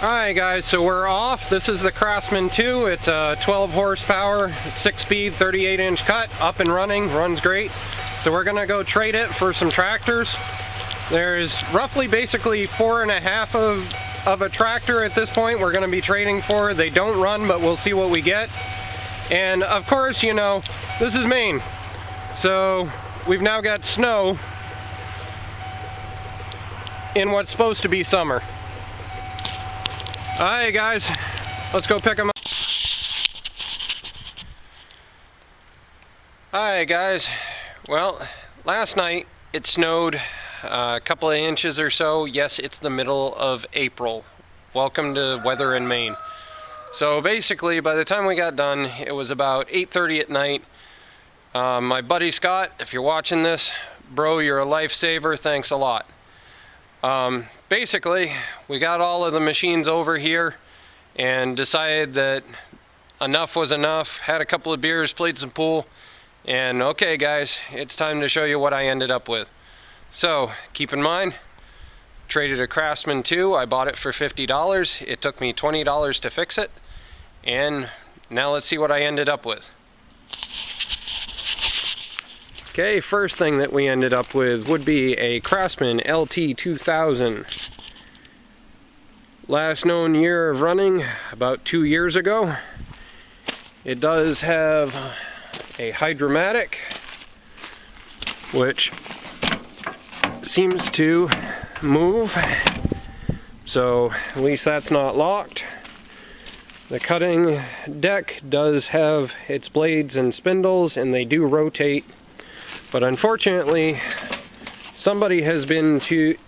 Alright guys, so we're off. This is the Craftsman 2. It's a 12 horsepower, 6-speed, 38-inch cut, up and running, runs great. So we're gonna go trade it for some tractors. There's roughly basically 4.5 of a tractor at this point we're gonna be trading for. They don't run, but we'll see what we get. And of course, you know, this is Maine. So we've now got snow in what's supposed to be summer. Alright guys, let's go pick them up. Alright guys, well, last night it snowed a couple of inches or so. Yes, it's the middle of April. Welcome to weather in Maine. So basically, by the time we got done, it was about 8:30 at night. My buddy Scott, if you're watching this, bro, you're a lifesaver, thanks a lot. Basically, we got all of the machines over here and decided that enough was enough, had a couple of beers, played some pool, and okay guys, it's time to show you what I ended up with. So, keep in mind, traded a Craftsman 2, I bought it for $50, it took me $20 to fix it, and now let's see what I ended up with. Okay, first thing that we ended up with would be a Craftsman Lt 2000. Last known year of running, about 2 years ago. It does have a hydromatic, which seems to move, so at least that's not locked. The cutting deck does have its blades and spindles, and they do rotate. But unfortunately, somebody has been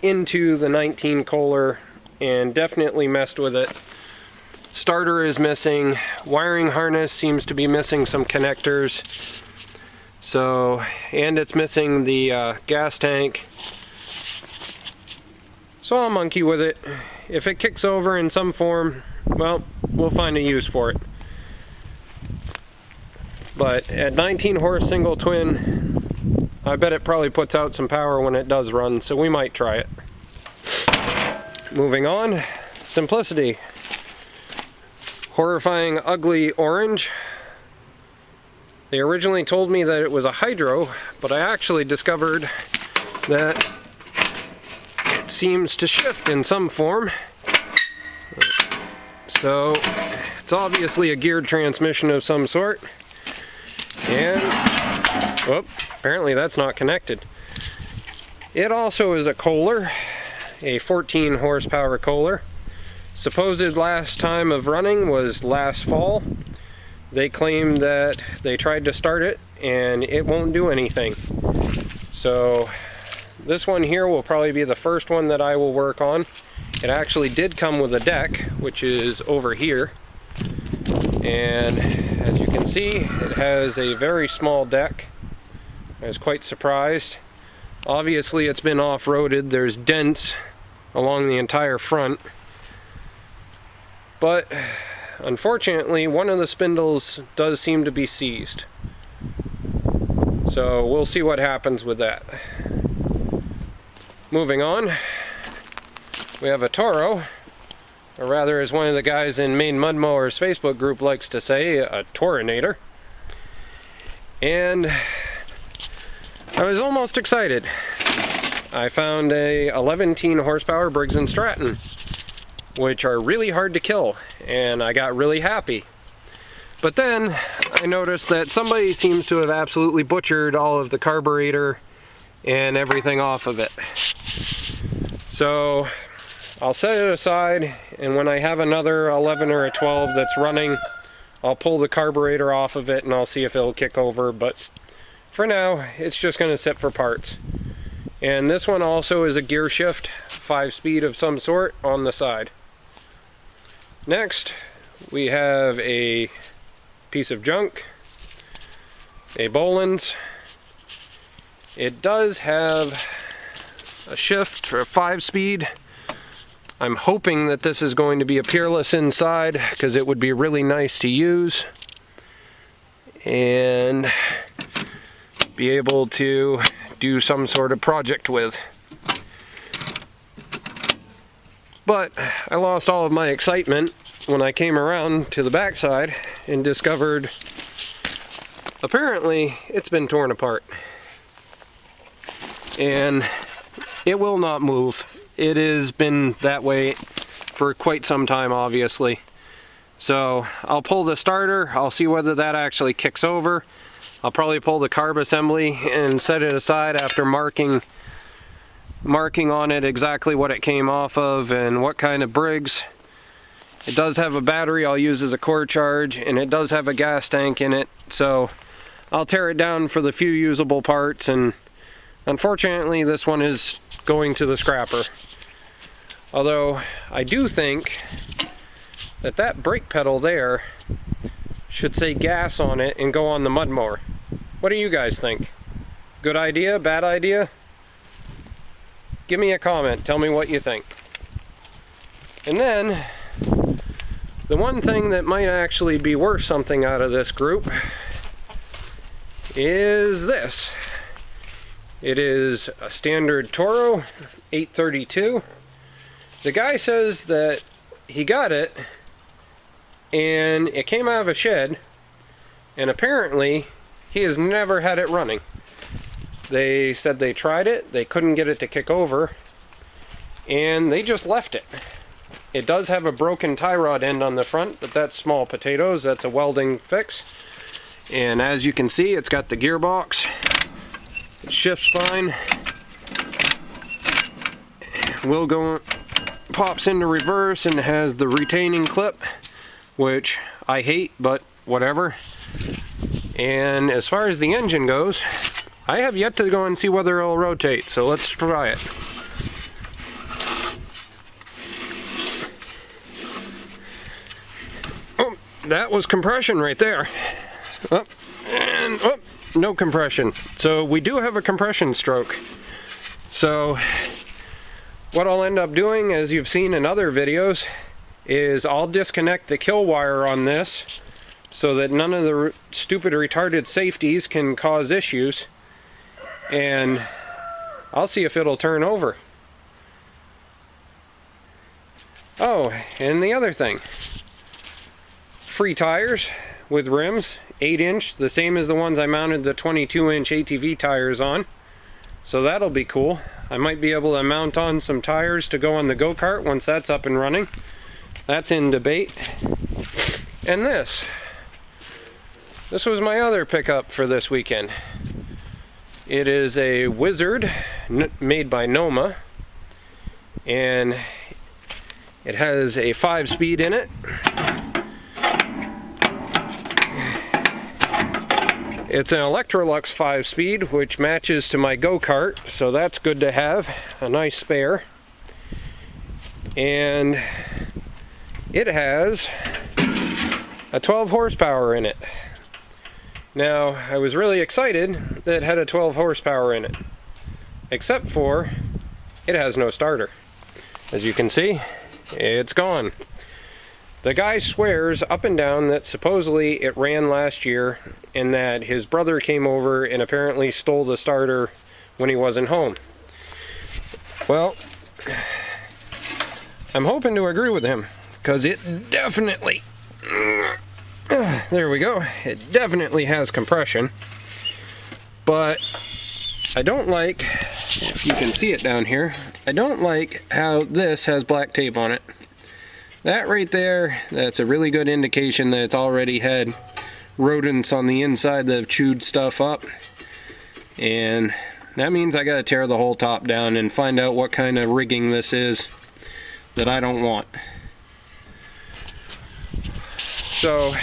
into the 19 Kohler and definitely messed with it. Starter is missing, wiring harness seems to be missing some connectors. So, and it's missing the gas tank. So I'll monkey with it. If it kicks over in some form, well, we'll find a use for it. But at 19 horse single twin, I bet it probably puts out some power when it does run, so we might try it. Moving on, simplicity. Horrifying, ugly orange. They originally told me that it was a hydro, but I actually discovered that it seems to shift in some form. So, it's obviously a geared transmission of some sort. And, whoop. Apparently that's not connected. It also is a Kohler, a 14 horsepower Kohler. Supposed last time of running was last fall. They claim that they tried to start it and it won't do anything. So this one here will probably be the first one that I will work on. It actually did come with a deck, which is over here. And as you can see, it has a very small deck. I was quite surprised. Obviously it's been off-roaded. There's dents along the entire front. But unfortunately one of the spindles does seem to be seized. So we'll see what happens with that. Moving on, we have a Toro, or rather, as one of the guys in Maine Mud Mowers Facebook group likes to say, a Torinator. And I was almost excited. I found a 11 horsepower Briggs & Stratton, which are really hard to kill, and I got really happy. But then I noticed that somebody seems to have absolutely butchered all of the carburetor and everything off of it. So I'll set it aside, and when I have another 11 or a 12 that's running, I'll pull the carburetor off of it and I'll see if it'll kick over. But for now, it's just going to sit for parts. And this one also is a gear shift, 5-speed of some sort on the side. Next, we have a piece of junk, a Boland's. It does have a shift for a 5-speed. I'm hoping that this is going to be a Peerless inside, because it would be really nice to use and be able to do some sort of project with. But I lost all of my excitement when I came around to the backside and discovered apparently it's been torn apart. And it will not move. It has been that way for quite some time, obviously. So I'll pull the starter, I'll see whether that actually kicks over. I'll probably pull the carb assembly and set it aside after marking on it exactly what it came off of and what kind of Briggs. It does have a battery I'll use as a core charge, and it does have a gas tank in it, so I'll tear it down for the few usable parts, and unfortunately this one is going to the scrapper. Although I do think that that brake pedal there should say gas on it and go on the mud mower. What do you guys think? Good idea? Bad idea? Give me a comment. Tell me what you think. And then, the one thing that might actually be worth something out of this group is this. It is a standard Toro 832. The guy says that he got it and it came out of a shed, and apparently he has never had it running. They said they tried it, they couldn't get it to kick over, and they just left it. It does have a broken tie rod end on the front, but that's small potatoes. That's a welding fix. And as you can see, it's got the gearbox. It shifts fine. Pops into reverse and has the retaining clip, which I hate, but whatever. And as far as the engine goes, I have yet to go and see whether it'll rotate, so let's try it. Oh, that was compression right there. Oh, and oh, no compression. So we do have a compression stroke. So what I'll end up doing, as you've seen in other videos, is I'll disconnect the kill wire on this so that none of the stupid retarded safeties can cause issues, and I'll see if it'll turn over. Oh, and the other thing, free tires with rims, 8-inch, the same as the ones I mounted the 22-inch ATV tires on, so that'll be cool. I might be able to mount on some tires to go on the go-kart once that's up and running. That's in debate. And this was my other pickup for this weekend. It is a Wizard made by Noma, and it has a 5-speed in it. It's an Electrolux 5-speed, which matches to my go-kart, so that's good to have, a nice spare. And it has a 12 horsepower in it. Now, I was really excited that it had a 12 horsepower in it, except for it has no starter. As you can see, it's gone. The guy swears up and down that supposedly it ran last year and that his brother came over and apparently stole the starter when he wasn't home. Well, I'm hoping to agree with him, because it definitely, there we go, it definitely has compression. But I don't like, if you can see it down here, I don't like how this has black tape on it. That right there, that's a really good indication that it's already had rodents on the inside that have chewed stuff up. And that means I gotta tear the whole top down and find out what kind of rigging this is that I don't want. So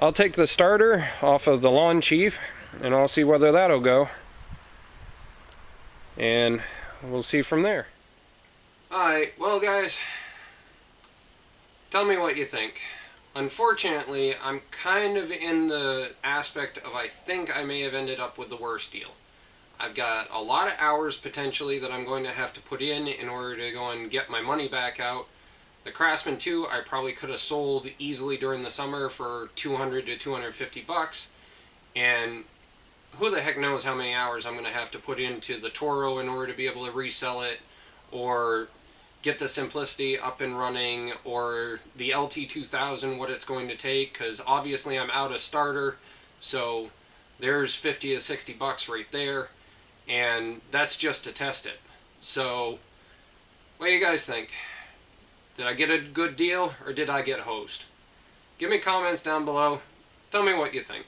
I'll take the starter off of the Lawn Chief and I'll see whether that'll go. And we'll see from there. Alright, well guys, tell me what you think. Unfortunately, I'm kind of in the aspect of I think I may have ended up with the worst deal. I've got a lot of hours potentially that I'm going to have to put in order to go and get my money back out. The Craftsman 2 I probably could have sold easily during the summer for 200 to 250 bucks, and who the heck knows how many hours I'm going to have to put into the Toro in order to be able to resell it, or get the Simplicity up and running, or the LT2000, what it's going to take, because obviously I'm out of starter, so there's 50 to 60 bucks right there, and that's just to test it. So what do you guys think? Did I get a good deal, or did I get hosed? Give me comments down below. Tell me what you think.